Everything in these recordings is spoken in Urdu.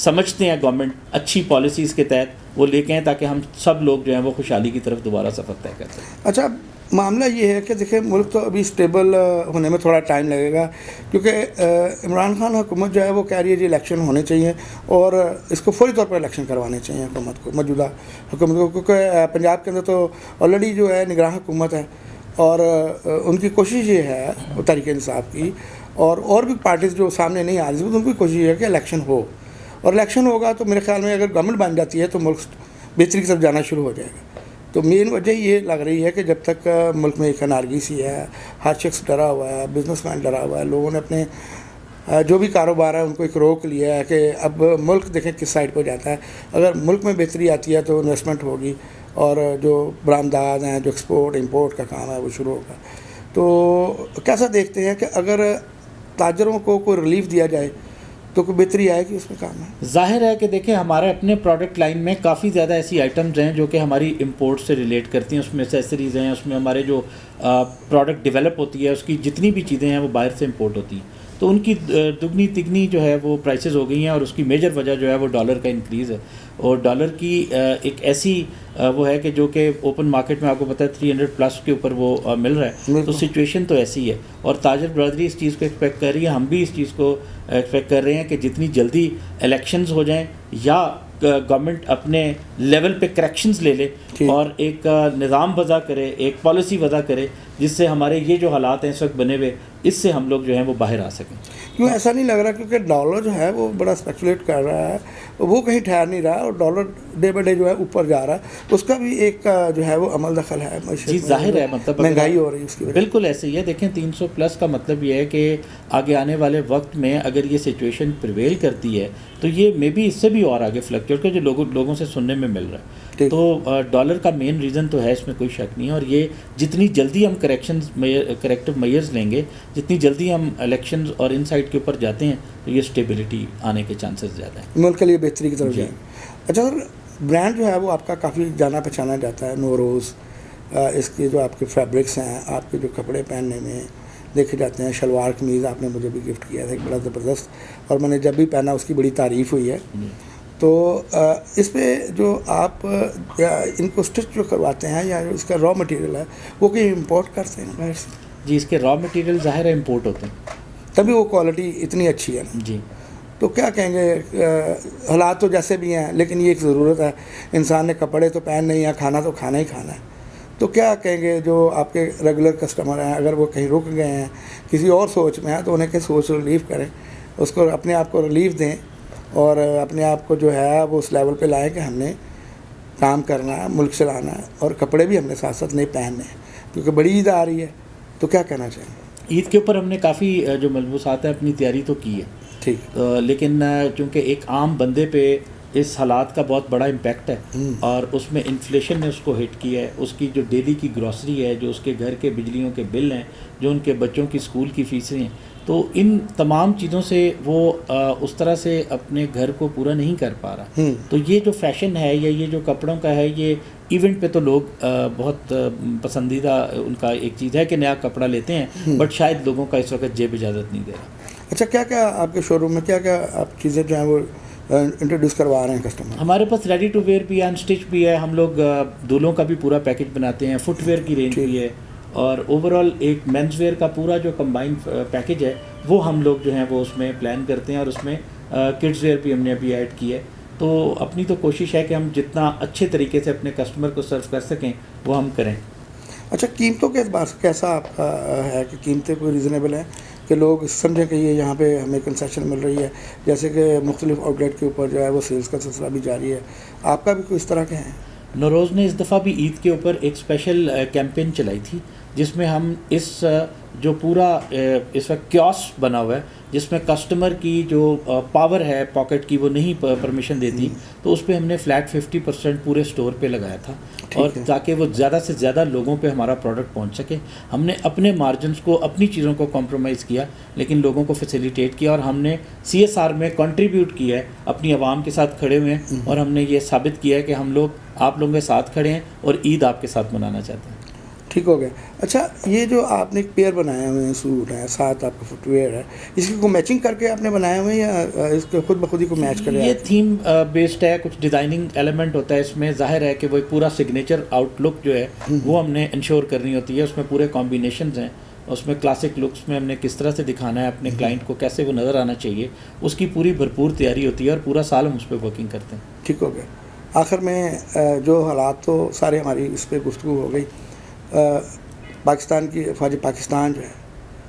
سمجھتے ہیں گورنمنٹ اچھی پالیسیز کے تحت وہ لے کے ہیں تاکہ ہم سب لوگ جو ہیں وہ خوشحالی کی طرف دوبارہ سفر طے کر سکیں. اچھا معاملہ یہ ہے کہ دیکھیں ملک تو ابھی اسٹیبل ہونے میں تھوڑا ٹائم لگے گا کیونکہ عمران خان حکومت جو ہے وہ کہہ رہی ہے جی الیکشن ہونے چاہیے اور اس کو فوری طور پر الیکشن کروانے چاہیے حکومت کو, موجودہ حکومت کو, کیونکہ پنجاب کے اندر تو آلریڈی جو ہے نگراں حکومت ہے اور ان کی کوشش یہ ہے تحریک انصاف کی اور بھی پارٹیز جو سامنے نہیں آ رہی ان کی کوشش یہ ہے کہ الیکشن ہو, اور الیکشن ہوگا تو میرے خیال میں اگر گورنمنٹ بن جاتی ہے تو ملک بہتری کی طرف جانا شروع ہو جائے گا. تو مین وجہ یہ لگ رہی ہے کہ جب تک ملک میں ایک انارگی سی ہے, ہر شخص ڈرا ہوا ہے, بزنس مین ڈرا ہوا ہے, لوگوں نے اپنے جو بھی کاروبار ہے ان کو ایک روک لیا ہے کہ اب ملک دیکھیں کس سائڈ پہ جاتا ہے. اگر ملک میں بہتری آتی ہے تو انویسٹمنٹ ہوگی اور جو برآمدات ہیں, جو ایکسپورٹ امپورٹ کا کام ہے وہ شروع ہوگا. تو کیسا دیکھتے ہیں کہ اگر تاجروں کو کوئی ریلیف دیا جائے تو کوئی بہتری آئے گی اس میں کام ہے؟ ظاہر ہے کہ دیکھیں ہمارے اپنے پروڈکٹ لائن میں کافی زیادہ ایسی آئٹمز ہیں جو کہ ہماری امپورٹ سے ریلیٹ کرتی ہیں. اس میں ایسیسریز ہیں, اس میں ہمارے جو پروڈکٹ ڈیولپ ہوتی ہے اس کی جتنی بھی چیزیں ہیں وہ باہر سے امپورٹ ہوتی ہیں, تو ان کی دگنی تگنی جو ہے وہ پرائسز ہو گئی ہیں, اور اس کی میجر وجہ جو ہے وہ ڈالر کا انکریز ہے. اور ڈالر کی ایک ایسی وہ ہے کہ جو کہ اوپن مارکیٹ میں آپ کو پتہ ہے 300+ کے اوپر وہ مل رہا ہے. تو سچویشن تو ایسی ہے اور تاجر برادری اس چیز کو ایکسپیکٹ کر رہی ہے, ہم بھی اس چیز کو ایکسپیکٹ کر رہے ہیں کہ جتنی جلدی الیکشنز ہو جائیں یا گورنمنٹ اپنے لیول پہ کریکشنز لے لے اور ایک نظام وضع کرے, ایک پالیسی وضع کرے جس سے ہمارے یہ جو حالات ہیں اس وقت بنے ہوئے اس سے ہم لوگ جو ہیں وہ باہر آ سکیں. کیوں ایسا نہیں لگ رہا کیونکہ ڈالر جو ہے وہ بڑا اسپیکولیٹ کر رہا ہے, وہ کہیں ٹھہر نہیں رہا اور ڈالر ڈے بائی ڈے جو ہے اوپر جا رہا ہے, اس کا بھی ایک جو ہے وہ عمل دخل ہے جی ظاہر ہے, مطلب مہنگائی ہو رہی ہے اس کی وجہ. بالکل ایسے ہی ہے. دیکھیں 300+ کا مطلب یہ ہے کہ آگے آنے والے وقت میں اگر یہ سچویشن پریویل کرتی ہے تو یہ مے بی اس سے بھی اور آگے فلکچویٹ کر جو لوگوں سے سننے میں مل رہا ہے. تو ڈالر کا مین ریزن تو ہے, اس میں کوئی شک نہیں ہے, اور یہ جتنی جلدی ہم کریکٹیو میئرز لیں گے, جتنی جلدی ہم الیکشنز اور ان سائڈ کے اوپر جاتے ہیں تو یہ اسٹیبلٹی آنے کے چانسز زیادہ ہیں, ملک کے لیے بہتری کی طرف جائیں. اچھا سر, برانڈ جو ہے وہ آپ کا کافی جانا پہچانا جاتا ہے, نوروز, اس کے جو آپ کے فیبرکس ہیں, آپ کے جو کپڑے پہننے میں دیکھے جاتے ہیں, شلوار قمیض آپ نے مجھے بھی گفٹ کیا تھا ایک بڑا زبردست, اور میں نے جب بھی پہنا اس کی بڑی تعریف ہوئی ہے. تو اس پہ جو آپ ان کو اسٹچ جو کرواتے ہیں یا اس کا را مٹیریل ہے وہ کہیں امپورٹ کرتے ہیں باہر سے؟ جی اس کے را مٹیریل ظاہر ہے امپورٹ ہوتے ہیں, تبھی وہ کوالٹی اتنی اچھی ہے نا. جی تو کیا کہیں گے, حالات تو جیسے بھی ہیں لیکن یہ ایک ضرورت ہے, انسان نے کپڑے تو پہننے ہیں, کھانا تو کھانا ہی کھانا ہے. تو کیا کہیں گے جو آپ کے ریگولر کسٹمر ہیں, اگر وہ کہیں رک گئے ہیں کسی اور سوچ میں ہیں تو انہیں کہ سوچ ریلیف کریں, اس کو اپنے آپ کو ریلیف دیں اور اپنے آپ کو جو ہے وہ اس لیول پہ لائیں کہ ہم نے کام کرنا ہے, ملک چلانا ہے, اور کپڑے بھی ہم نے ساتھ ساتھ نہیں پہننے ہیں کیونکہ بڑی عید آ رہی ہے. تو کیا کہنا چاہیں گے؟ عید کے اوپر ہم نے کافی جو ملبوسات ہیں اپنی تیاری تو کی ہے, ٹھیک, لیکن چونکہ ایک عام بندے پہ اس حالات کا بہت بڑا امپیکٹ ہے اور اس میں انفلیشن نے اس کو ہٹ کیا ہے. اس کی جو ڈیلی کی گروسری ہے, جو اس کے گھر کے بجلیوں کے بل ہیں, جو ان کے بچوں کی اسکول کی فیسیں ہیں, تو ان تمام چیزوں سے وہ اس طرح سے اپنے گھر کو پورا نہیں کر پا رہا. تو یہ جو فیشن ہے یا یہ جو کپڑوں کا ہے, یہ ایونٹ پہ تو لوگ بہت پسندیدہ ان کا ایک چیز ہے کہ نیا کپڑا لیتے ہیں, بٹ شاید لوگوں کا اس وقت جیب اجازت نہیں دے رہا. اچھا, کیا کیا آپ کے شو روم میں کیا کیا آپ چیزیں جو ہیں وہ انٹروڈیوس کروا رہے ہیں کسٹمر؟ ہمارے پاس ریڈی ٹو ویئر بھی ہے, ان اسٹچ بھی ہے, ہم لوگ دولوں کا بھی پورا پیکج بناتے ہیں, فٹ ویئر کی رینج بھی ہے, اور اوور آل ایک مینس ویئر کا پورا جو کمبائنڈ پیکج ہے وہ ہم لوگ جو ہیں وہ اس میں پلان کرتے ہیں, اور اس میں کڈز ویئر بھی ہم نے ابھی ایڈ کی ہے. تو اپنی تو کوشش ہے کہ ہم جتنا اچھے طریقے سے اپنے کسٹمر کو سرو کر سکیں وہ ہم کریں. اچھا, قیمتوں کے اعتبار سے کیسا آپ کا ہے کہ قیمتیں کوئی ریزنیبل ہیں کہ لوگ سمجھیں کہ یہ یہاں پہ ہمیں کنسیشن مل رہی ہے, جیسے کہ مختلف آؤٹ لیٹ کے اوپر جو ہے وہ سیلز کا سلسلہ بھی جاری ہے, آپ کا بھی کوئی اس طرح کے ہیں؟ نوروز نے اس دفعہ بھی عید کے اوپر ایک اسپیشل کیمپین چلائی تھی جس میں ہم اس جو پورا اس وقت کیوس بنا ہوا ہے جس میں کسٹمر کی جو پاور ہے پاکٹ کی وہ نہیں پرمیشن دیتی, تو اس پہ ہم نے فلیٹ 50% پورے اسٹور پہ لگایا تھا, اور تاکہ وہ زیادہ سے زیادہ لوگوں پہ ہمارا پروڈکٹ پہنچ سکے. ہم نے اپنے مارجنس کو, اپنی چیزوں کو کمپرومائز کیا, لیکن لوگوں کو فیسیلیٹیٹ کیا, اور ہم نے CSR میں کنٹریبیوٹ کیا ہے, اپنی عوام کے ساتھ کھڑے ہوئے ہیں, اور ہم نے یہ ثابت کیا ہے کہ ہم لوگ آپ لوگوں کے ساتھ کھڑے ہیں اور عید آپ کے ساتھ منانا چاہتے ہیں. ٹھیک ہو گیا. اچھا یہ جو آپ نے ایک پیئر بنائے ہوئے ہیں, سوٹ ہے, ساتھ آپ کا فٹ ویئر ہے, اس کی کو میچنگ کر کے آپ نے بنائے ہوئے ہیں یا اس کے خود بخود ہی کو میچ کرے؟ یہ تھیم بیسڈ ہے, کچھ ڈیزائننگ ایلیمنٹ ہوتا ہے اس میں. ظاہر ہے کہ وہ ایک پورا سگنیچر آؤٹ لک جو ہے وہ ہم نے انشور کرنی ہوتی ہے. اس میں پورے کمبینیشنز ہیں, اس میں کلاسک لکس میں ہم نے کس طرح سے دکھانا ہے اپنے کلائنٹ کو, کیسے وہ نظر آنا چاہیے, اس کی پوری بھرپور تیاری ہوتی ہے اور پورا سال ہم اس پہ ورکنگ کرتے ہیں. ٹھیک ہو گیا. آخر میں جو حالات تو سارے ہماری اس پہ گفتگو ہو گئی, پاکستان کی افواج پاکستان جو ہے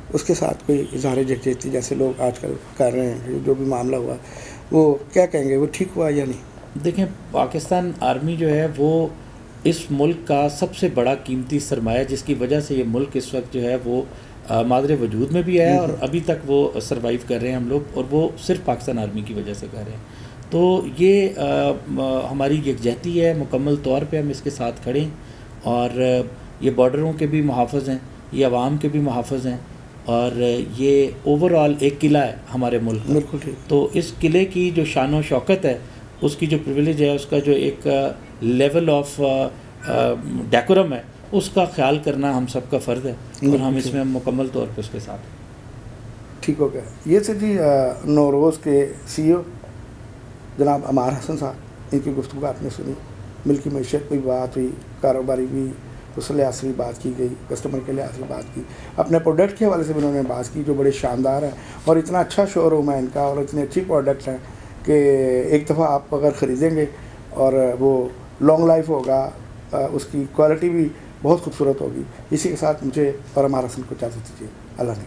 اس کے ساتھ کوئی اظہار یکجہتی جیسے لوگ آج کل کر رہے ہیں, جو بھی معاملہ ہوا وہ کیا کہیں گے, وہ ٹھیک ہوا یا نہیں؟ دیکھیں, پاکستان آرمی جو ہے وہ اس ملک کا سب سے بڑا قیمتی سرمایہ, جس کی وجہ سے یہ ملک اس وقت جو ہے وہ مادر وجود میں بھی ہے اور ابھی تک وہ سروائیو کر رہے ہیں ہم لوگ, اور وہ صرف پاکستان آرمی کی وجہ سے کر رہے ہیں. تو یہ ہماری یکجہتی ہے, مکمل طور پہ ہم اس کے ساتھ کھڑے ہیں, اور یہ بارڈروں کے بھی محافظ ہیں, یہ عوام کے بھی محافظ ہیں, اور یہ اوور آل ایک قلعہ ہے ہمارے ملک کا. بالکل ٹھیک. تو اس قلعے کی جو شان و شوکت ہے, اس کی جو پریویلیج ہے, اس کا جو ایک لیول آف ڈیکورم ہے, اس کا خیال کرنا ہم سب کا فرض ہے, اور ہم اس میں مکمل طور پہ اس کے ساتھ ہیں. ٹھیک ہو گیا. یہ سے جی نوروز کے سی او جناب عمار حسن صاحب, ان کی گفتگو آپ نے سنی. ملکی معیشت پہ بات ہوئی, کاروباری بھی اس لحاظ سے بھی بات کی گئی, کسٹمر کے لحاظ سے بات کی, اپنے پروڈکٹ کے حوالے سے بھی انہوں نے بات کی جو بڑے شاندار ہیں, اور اتنا اچھا شو روم ہے ان کا, اور اتنے اچھی پروڈکٹ ہیں کہ ایک دفعہ آپ اگر خریدیں گے اور وہ لانگ لائف ہوگا, اس کی کوالٹی بھی بہت خوبصورت ہوگی. اسی کے ساتھ مجھے اور عمار حسن کو اجازت دیجیے. اللہ نے